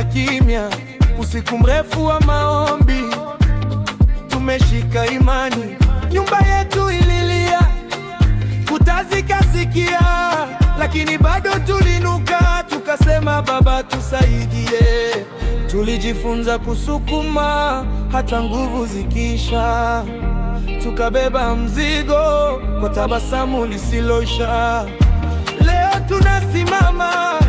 kimya kimya, usiku mrefu wa maombi, tumeshika imani. Nyumba yetu ililia, kuta zikasikia, lakini bado tulinuka, tukasema Baba tusaidie. Tulijifunza kusukuma hata nguvu zikisha, tukabeba mzigo kwa tabasamu lisiloisha. Leo tunasimama,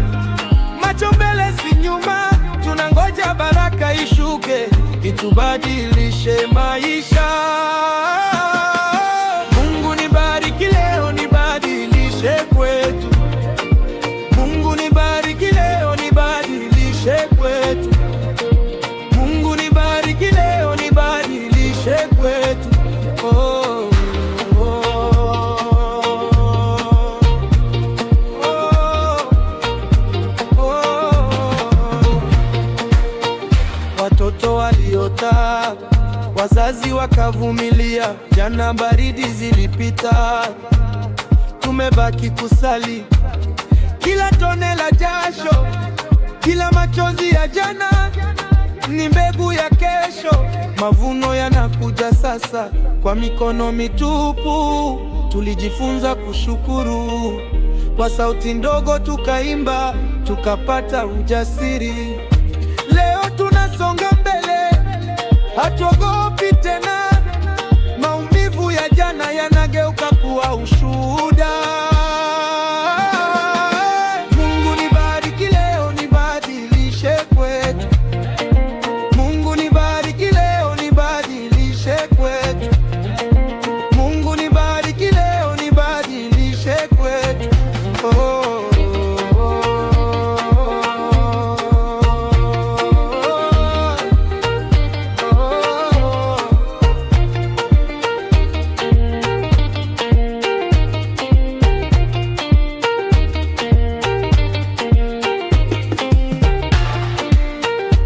macho mbele si nyuma, tunangoja baraka ishuke, itubadilishe maisha. Mungu nibariki leo, nibadilishe kwetu. Mungu nibariki leo, nibadilishe kwetu. Mungu nibariki leo, nibadilishe kwetu. Oh, oh, oh, oh. Watoto waliota, wazazi wakavumilia, jana baridi zilipita, tumebaki kusali. Kila tone la jasho, kila machozi ya jana ni mbegu ya kesho. Mavuno yanakuja sasa kwa mikono mitupu. Tulijifunza kushukuru, kwa sauti ndogo tukaimba, tukapata ujasiri. Leo tunasonga mbele, hatuogopi tena. Maumivu ya jana yanageuka kuwa ushuhuda. Mungu nibariki leo, nibadilishe kwetu. Mungu nibariki leo, nibadilishe kwetu. Mungu nibariki leo, nibadilishe kwetu. Oh.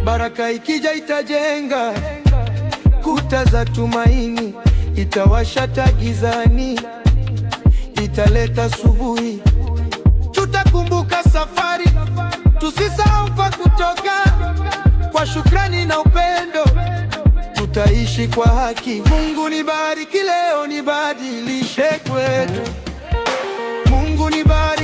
Baraka ikija itajenga kuta za tumaini, itawasha taa gizani, italeta asubuhi. Tutakumbuka safari, tusisahau pa kutoka. Kwa shukrani na upendo, tutaishi kwa haki. Mungu nibariki leo, nibadilishe kwetu. Mungu nibariki